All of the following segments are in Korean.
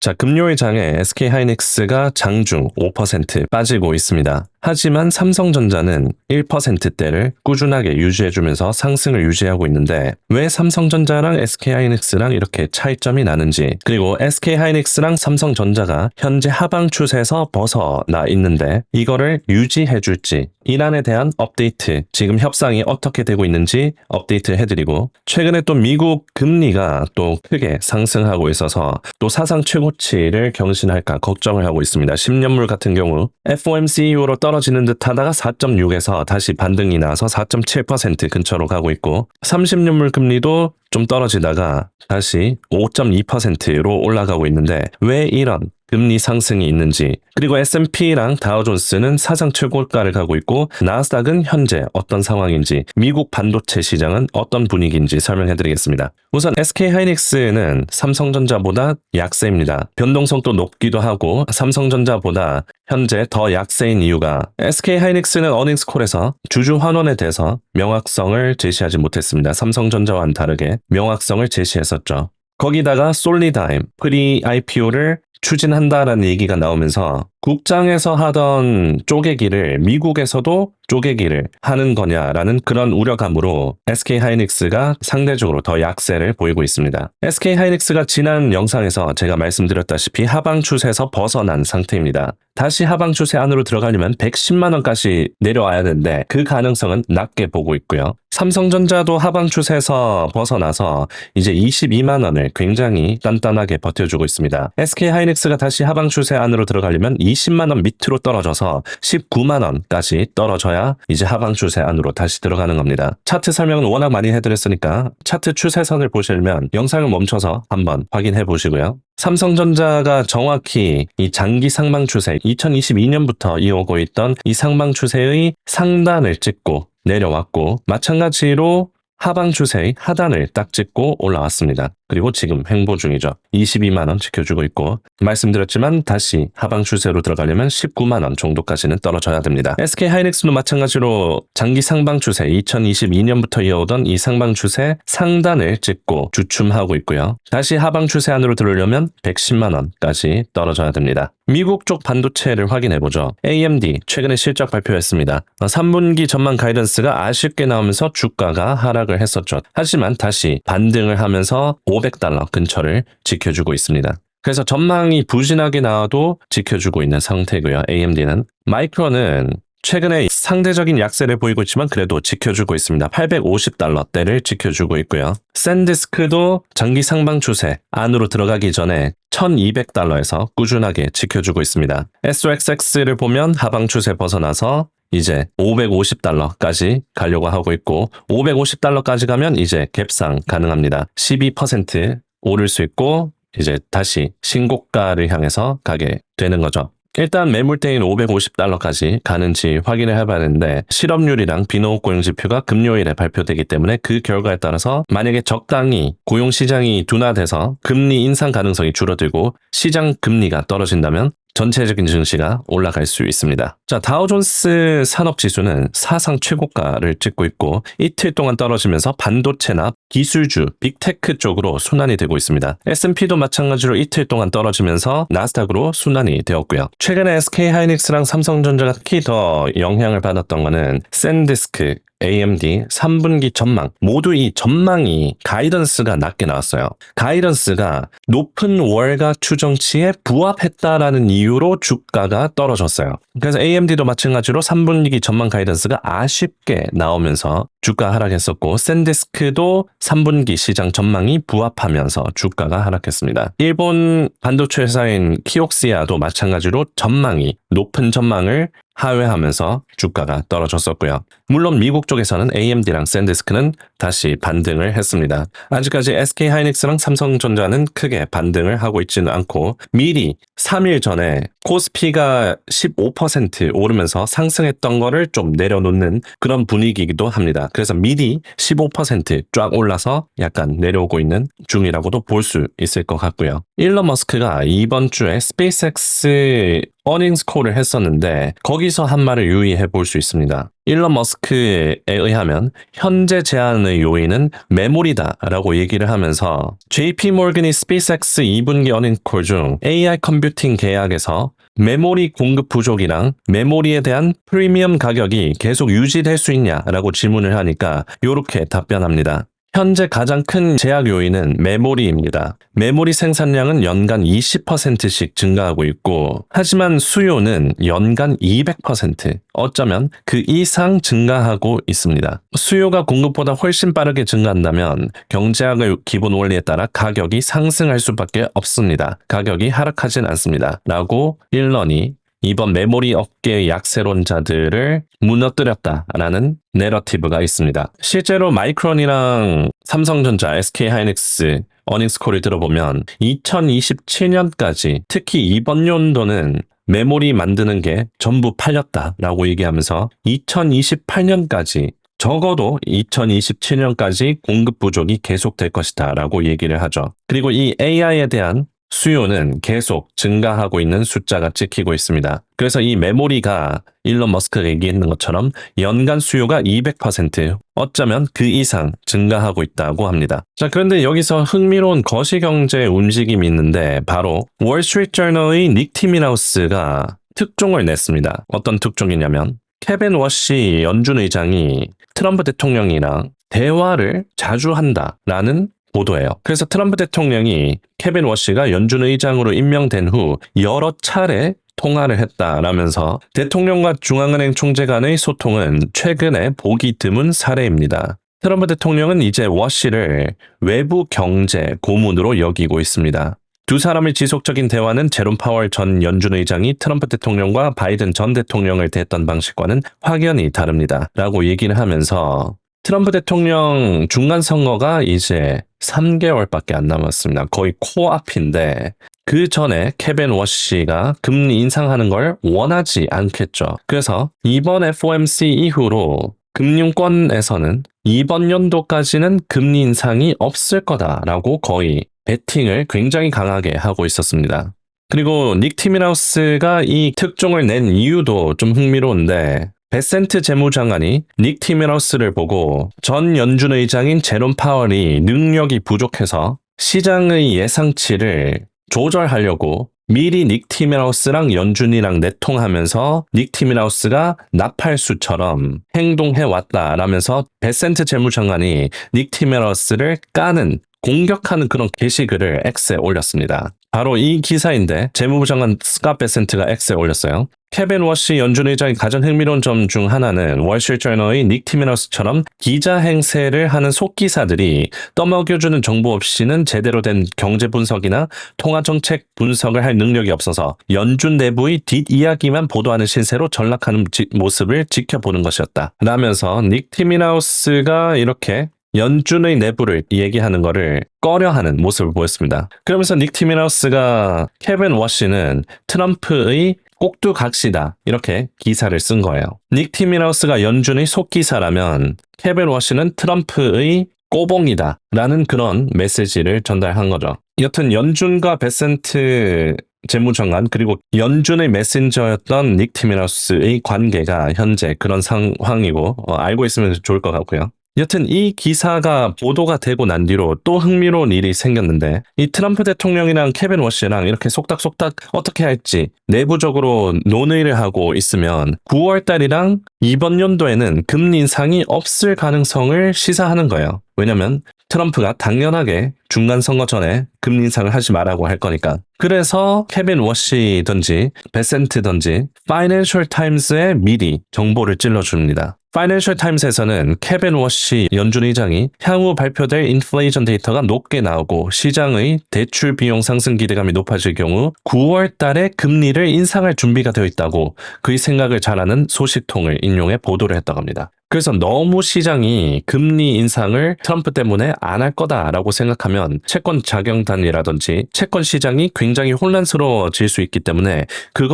자, 금요일 장에 SK하이닉스가 장중 5% 빠지고 있습니다. 하지만 삼성전자는 1%대를 꾸준하게 유지해주면서 상승을 유지하고 있는데 왜 삼성전자랑 SK하이닉스랑 이렇게 차이점이 나는지, 그리고 SK하이닉스랑 삼성전자가 현재 하방 추세에서 벗어나 있는데 이거를 유지해줄지, 이란에 대한 업데이트, 지금 협상이 어떻게 되고 있는지 업데이트 해드리고, 최근에 또 미국 금리가 또 크게 상승하고 있어서 또 사상 최고치를 경신할까 걱정을 하고 있습니다. 10년물 같은 경우 FOMC 이후로 떨어지는 듯 하다가 4.6에서 다시 반등이 나서 4.7% 근처로 가고 있고, 30년물 금리도 좀 떨어지다가 다시 5.2%로 올라가고 있는데 왜 이런 금리 상승이 있는지, 그리고 S&P랑 다우존스는 사상 최고가를 가고 있고 나스닥은 현재 어떤 상황인지, 미국 반도체 시장은 어떤 분위기인지 설명해드리겠습니다. 우선 SK하이닉스는 삼성전자보다 약세입니다. 변동성도 높기도 하고 삼성전자보다 현재 더 약세인 이유가, SK하이닉스는 어닝스콜에서 주주 환원에 대해서 명확성을 제시하지 못했습니다. 삼성전자와는 다르게 명확성을 제시했었죠. 거기다가 솔리다임, 프리-IPO를 추진한다라는 얘기가 나오면서 국장에서 하던 쪼개기를 미국에서도 쪼개기를 하는 거냐라는 그런 우려감으로 SK하이닉스가 상대적으로 더 약세를 보이고 있습니다. SK하이닉스가 지난 영상에서 제가 말씀드렸다시피 하방 추세에서 벗어난 상태입니다. 다시 하방 추세 안으로 들어가려면 110만 원까지 내려와야 되는데 그 가능성은 낮게 보고 있고요. 삼성전자도 하방 추세에서 벗어나서 이제 22만 원을 굉장히 단단하게 버텨주고 있습니다. SK하이닉스가 다시 하방 추세 안으로 들어가려면 20만 원 밑으로 떨어져서 19만 원까지 떨어져야 이제 하방 추세 안으로 다시 들어가는 겁니다. 차트 설명은 워낙 많이 해드렸으니까 차트 추세선을 보시려면 영상을 멈춰서 한번 확인해 보시고요. 삼성전자가 정확히 이 장기 상방 추세, 2022년부터 이어오고 있던 이 상방 추세의 상단을 찍고 내려왔고, 마찬가지로 하방 추세의 하단을 딱 찍고 올라왔습니다. 그리고 지금 횡보 중이죠. 22만 원 지켜주고 있고, 말씀드렸지만 다시 하방 추세로 들어가려면 19만 원 정도까지는 떨어져야 됩니다. SK하이닉스도 마찬가지로 장기 상방 추세, 2022년부터 이어오던 이 상방 추세 상단을 찍고 주춤하고 있고요. 다시 하방 추세 안으로 들어오려면 110만 원까지 떨어져야 됩니다. 미국 쪽 반도체를 확인해보죠. AMD 최근에 실적 발표했습니다. 3분기 전망 가이던스가 아쉽게 나오면서 주가가 하락을 했었죠. 하지만 다시 반등을 하면서 $500 근처를 지켜주고 있습니다. 그래서 전망이 부진하게 나와도 지켜주고 있는 상태고요. AMD는. 마이크론은 최근에 상대적인 약세를 보이고 있지만 그래도 지켜주고 있습니다. $850대를 지켜주고 있고요. 샌디스크도 장기 상방 추세 안으로 들어가기 전에 $1200에서 꾸준하게 지켜주고 있습니다. SOXX를 보면 하방 추세 벗어나서 이제 $550까지 가려고 하고 있고, $550까지 가면 이제 갭상 가능합니다. 12% 오를 수 있고 이제 다시 신고가를 향해서 가게 되는 거죠. 일단 매물대인 $550까지 가는지 확인을 해봐야 되는데, 실업률이랑 비노업 고용지표가 금요일에 발표되기 때문에 그 결과에 따라서 만약에 적당히 고용시장이 둔화돼서 금리 인상 가능성이 줄어들고 시장 금리가 떨어진다면 전체적인 증시가 올라갈 수 있습니다. 자, 다우존스 산업지수는 사상 최고가를 찍고 있고 이틀 동안 떨어지면서 반도체나 기술주, 빅테크 쪽으로 순환이 되고 있습니다. S&P도 마찬가지로 이틀 동안 떨어지면서 나스닥으로 순환이 되었고요. 최근에 SK하이닉스랑 삼성전자가 특히 더 영향을 받았던 거는 샌디스크, AMD 3분기 전망, 모두 이 전망이 가이던스가 낮게 나왔어요. 가이던스가 높은 월가 추정치에 부합했다라는 이유로 주가가 떨어졌어요. 그래서 AMD도 마찬가지로 3분기 전망 가이던스가 아쉽게 나오면서 주가 하락했었고, 샌디스크도 3분기 시장 전망이 부합하면서 주가가 하락했습니다. 일본 반도체 회사인 키옥시아도 마찬가지로 전망이 높은 전망을 하회하면서 주가가 떨어졌었고요. 물론 미국 쪽에서는 AMD랑 샌디스크는 다시 반등을 했습니다. 아직까지 SK하이닉스랑 삼성전자는 크게 반등을 하고 있지는 않고, 미리 3일 전에 코스피가 15% 오르면서 상승했던 거를 좀 내려놓는 그런 분위기이기도 합니다. 그래서 미리 15% 올라서 약간 내려오고 있는 중이라고도 볼 수 있을 것 같고요. 일론 머스크가 이번 주에 스페이스X 어닝스 콜을 했었는데 거기서 한 말을 유의해 볼 수 있습니다. 일론 머스크에 의하면 현재 제한의 요인은 메모리다라고 얘기를 하면서 JP 모건이 스페이스X 2분기 어닝스 콜 중 AI 컴퓨팅 계약에서 메모리 공급 부족이랑 메모리에 대한 프리미엄 가격이 계속 유지될 수 있냐라고 질문을 하니까 이렇게 답변합니다. 현재 가장 큰 제약 요인은 메모리입니다. 메모리 생산량은 연간 20%씩 증가하고 있고, 하지만 수요는 연간 200%, 어쩌면 그 이상 증가하고 있습니다. 수요가 공급보다 훨씬 빠르게 증가한다면 경제학의 기본 원리에 따라 가격이 상승할 수밖에 없습니다. 가격이 하락하진 않습니다. 라고 일런이 이번 메모리 업계의 약세론자들을 무너뜨렸다라는 내러티브가 있습니다. 실제로 마이크론이랑 삼성전자, SK하이닉스 어닝스콜을 들어보면 2027년까지 특히 이번 연도는 메모리 만드는 게 전부 팔렸다라고 얘기하면서 2028년까지 적어도 2027년까지 공급 부족이 계속될 것이다 라고 얘기를 하죠. 그리고 이 AI에 대한 수요는 계속 증가하고 있는 숫자가 찍히고 있습니다. 그래서 이 메모리가 일론 머스크가 얘기했는 것처럼 연간 수요가 200%, 어쩌면 그 이상 증가하고 있다고 합니다. 자, 그런데 여기서 흥미로운 거시경제 움직임이 있는데 바로 월스트리트저널의 닉 티밀하우스가 특종을 냈습니다. 어떤 특종이냐면 케빈 워시 연준 의장이 트럼프 대통령이랑 대화를 자주 한다라는 보도예요. 그래서 트럼프 대통령이 케빈 워시가 연준 의장으로 임명된 후 여러 차례 통화를 했다라면서 대통령과 중앙은행 총재 간의 소통은 최근에 보기 드문 사례입니다. 트럼프 대통령은 이제 워시를 외부 경제 고문으로 여기고 있습니다. 두 사람의 지속적인 대화는 제롬 파월 전 연준 의장이 트럼프 대통령과 바이든 전 대통령을 대했던 방식과는 확연히 다릅니다. 라고 얘기를 하면서 트럼프 대통령 중간 선거가 이제 3개월밖에 안 남았습니다. 거의 코앞인데 그 전에 케빈 워시가 금리 인상하는 걸 원하지 않겠죠. 그래서 이번 FOMC 이후로 금융권에서는 이번 연도까지는 금리 인상이 없을 거다라고 거의 베팅을 굉장히 강하게 하고 있었습니다. 그리고 닉 티밀하우스가 이 특종을 낸 이유도 좀 흥미로운데 베센트 재무장관이 닉 티밀하우스를 보고 전 연준 의장인 제롬 파월이 능력이 부족해서 시장의 예상치를 조절하려고 미리 닉 티밀하우스랑 연준이랑 내통하면서 닉 티밀하우스가 나팔수처럼 행동해 왔다라면서 베센트 재무장관이 닉 티밀하우스를 까는 공격하는 그런 게시글을 X에 올렸습니다. 바로 이 기사인데 재무부 장관 스캇 베센트가 X에 올렸어요. 케빈 워시 연준 의장의 가장 흥미로운 점 중 하나는 월스트리트저널의 닉 티밀하우스처럼 기자 행세를 하는 속기사들이 떠먹여주는 정보 없이는 제대로 된 경제 분석이나 통화정책 분석을 할 능력이 없어서 연준 내부의 뒷이야기만 보도하는 신세로 전락하는 모습을 지켜보는 것이었다. 라면서 닉 티밀하우스가 이렇게 연준의 내부를 얘기하는 거를 꺼려하는 모습을 보였습니다. 그러면서 닉 티밀하우스가 케빈 워시는 트럼프의 꼭두각시다 이렇게 기사를 쓴 거예요. 닉 티밀하우스가 연준의 속기사라면 케빈 워시는 트럼프의 꼬봉이다 라는 그런 메시지를 전달한 거죠. 여튼 연준과 베센트 재무장관 그리고 연준의 메신저였던 닉 티밀하우스의 관계가 현재 그런 상황이고 알고 있으면 좋을 것 같고요. 여튼 이 기사가 보도가 되고 난 뒤로 또 흥미로운 일이 생겼는데 이 트럼프 대통령이랑 케빈 워시랑 이렇게 속닥속닥 어떻게 할지 내부적으로 논의를 하고 있으면 9월 달이랑 이번 연도에는 금리 인상이 없을 가능성을 시사하는 거예요. 왜냐면 트럼프가 당연하게 중간 선거 전에 금리 인상을 하지 말라고 할 거니까. 그래서 케빈 워시든지 베센트든지 파이낸셜 타임스에 미리 정보를 찔러줍니다. 파이낸셜 타임스에서는 케빈 워시 연준 의장이 향후 발표될 인플레이션 데이터가 높게 나오고 시장의 대출 비용 상승 기대감이 높아질 경우 9월 달에 금리를 인상할 준비가 되어 있다고 그의 생각을 잘하는 소식통을 인용해 보도를 했다고 합니다. 그래서 너무 시장이 금리 인상을 트럼프 때문에 안 할 거다라고 생각하면 채권 자경단이라든지 채권 시장이 굉장히 혼란스러워질 수 있기 때문에 그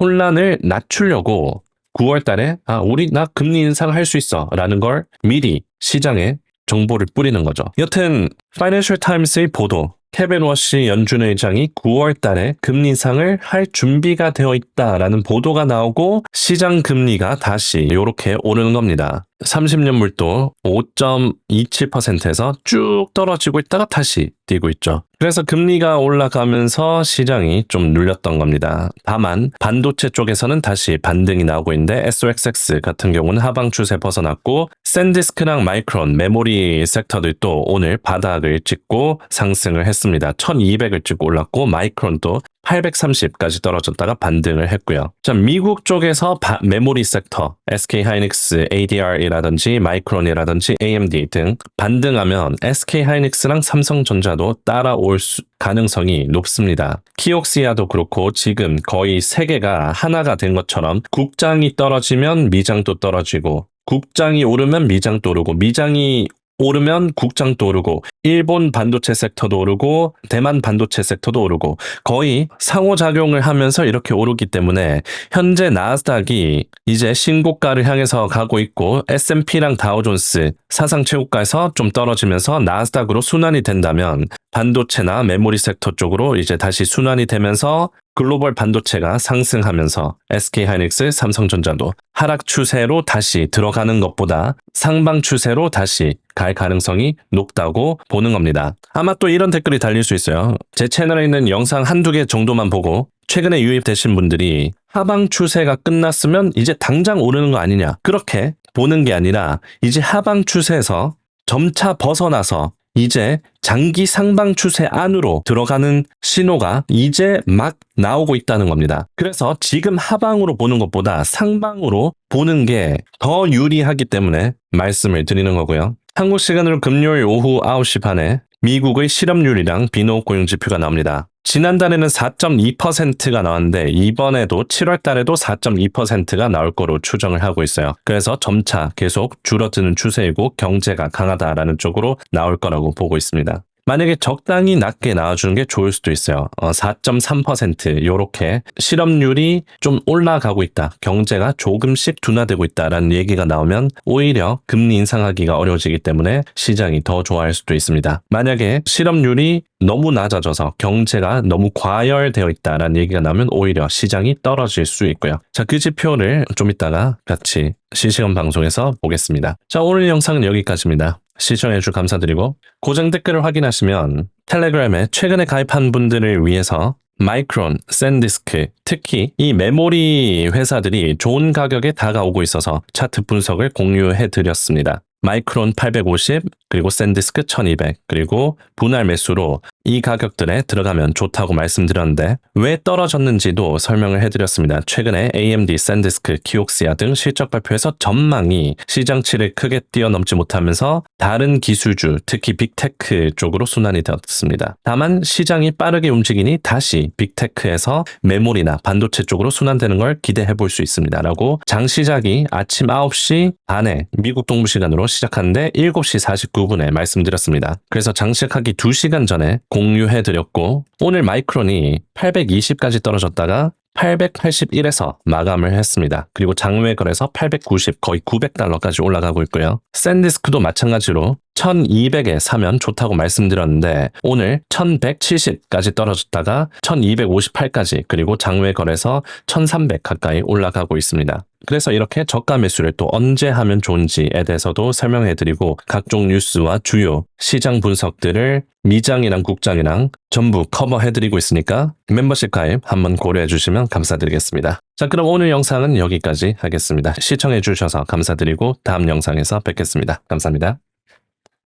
혼란을 낮추려고 9월 달에 우리 나 금리 인상할 수 있어 라는 걸 미리 시장에 정보를 뿌리는 거죠. 여튼 파이낸셜 타임스의 보도 케빈 워시 연준 의장이 9월 달에 금리 인상을 할 준비가 되어 있다라는 보도가 나오고 시장 금리가 다시 이렇게 오르는 겁니다. 30년 물도 5.27%에서 쭉 떨어지고 있다가 다시 뛰고 있죠. 그래서 금리가 올라가면서 시장이 좀 눌렸던 겁니다. 다만 반도체 쪽에서는 다시 반등이 나오고 있는데 SOXX 같은 경우는 하방 추세 벗어났고 샌디스크랑 마이크론 메모리 섹터들도 오늘 바닥을 찍고 상승을 했습니다. 1200을 찍고 올랐고 마이크론도 830까지 떨어졌다가 반등을 했고요. 자, 미국 쪽에서 메모리 섹터, SK 하이닉스, ADR이라든지 마이크론이라든지 AMD 등 반등하면 SK하이닉스랑 삼성전자도 따라올 가능성이 높습니다. 키옥시아도 그렇고 지금 거의 세 개가 하나가 된 것처럼 국장이 떨어지면 미장도 떨어지고 국장이 오르면 미장도 오르고 미장이 오르면 국장도 오르고 일본 반도체 섹터도 오르고 대만 반도체 섹터도 오르고 거의 상호작용을 하면서 이렇게 오르기 때문에 현재 나스닥이 이제 신고가를 향해서 가고 있고 S&P랑 다우존스 사상 최고가에서 좀 떨어지면서 나스닥으로 순환이 된다면 반도체나 메모리 섹터 쪽으로 이제 다시 순환이 되면서 글로벌 반도체가 상승하면서 SK하이닉스, 삼성전자도 하락 추세로 다시 들어가는 것보다 상방 추세로 다시 갈 가능성이 높다고 보는 겁니다. 아마 또 이런 댓글이 달릴 수 있어요. 제 채널에 있는 영상 한두 개 정도만 보고 최근에 유입되신 분들이 하방 추세가 끝났으면 이제 당장 오르는 거 아니냐 그렇게 보는 게 아니라 이제 하방 추세에서 점차 벗어나서 이제 장기 상방 추세 안으로 들어가는 신호가 이제 막 나오고 있다는 겁니다. 그래서 지금 하방으로 보는 것보다 상방으로 보는 게 더 유리하기 때문에 말씀을 드리는 거고요. 한국 시간으로 금요일 오후 9시 반에 미국의 실업률이랑 비노 고용지표가 나옵니다. 지난달에는 4.2%가 나왔는데 이번에도 7월 달에도 4.2%가 나올 거로 추정을 하고 있어요. 그래서 점차 계속 줄어드는 추세이고 경제가 강하다라는 쪽으로 나올 거라고 보고 있습니다. 만약에 적당히 낮게 나와주는 게 좋을 수도 있어요. 4.3% 이렇게 실업률이 좀 올라가고 있다. 경제가 조금씩 둔화되고 있다라는 얘기가 나오면 오히려 금리 인상하기가 어려워지기 때문에 시장이 더 좋아할 수도 있습니다. 만약에 실업률이 너무 낮아져서 경제가 너무 과열되어 있다라는 얘기가 나오면 오히려 시장이 떨어질 수 있고요. 자, 그 지표를 좀 이따가 같이 실시간 방송에서 보겠습니다. 자, 오늘 영상은 여기까지입니다. 시청해주셔서 감사드리고 고정 댓글을 확인하시면 텔레그램에 최근에 가입한 분들을 위해서 마이크론, 샌디스크, 특히 이 메모리 회사들이 좋은 가격에 다가오고 있어서 차트 분석을 공유해드렸습니다. 마이크론 850, 그리고 샌디스크 1200, 그리고 분할 매수로 이 가격들에 들어가면 좋다고 말씀드렸는데 왜 떨어졌는지도 설명을 해드렸습니다. 최근에 AMD, 샌디스크, 키옥시아 등 실적 발표에서 전망이 시장치를 크게 뛰어넘지 못하면서 다른 기술주, 특히 빅테크 쪽으로 순환이 되었습니다. 다만 시장이 빠르게 움직이니 다시 빅테크에서 메모리나 반도체 쪽으로 순환되는 걸 기대해 볼 수 있습니다. 라고 장 시작이 아침 9시 반에 미국 동부 시간으로 시작하는데 7시 49분에 말씀드렸습니다. 그래서 장 시작하기 2시간 전에 공유해드렸고 오늘 마이크론이 820까지 떨어졌다가 881에서 마감을 했습니다. 그리고 장외 거래서 890 거의 900달러까지 올라가고 있고요. 샌디스크도 마찬가지로 1200에 사면 좋다고 말씀드렸는데 오늘 1170까지 떨어졌다가 1258까지 그리고 장외 거래서 1300 가까이 올라가고 있습니다. 그래서 이렇게 저가 매수를 또 언제 하면 좋은지에 대해서도 설명해드리고 각종 뉴스와 주요 시장 분석들을 미장이랑 국장이랑 전부 커버해드리고 있으니까 멤버십 가입 한번 고려해주시면 감사드리겠습니다. 자, 그럼 오늘 영상은 여기까지 하겠습니다. 시청해주셔서 감사드리고 다음 영상에서 뵙겠습니다. 감사합니다.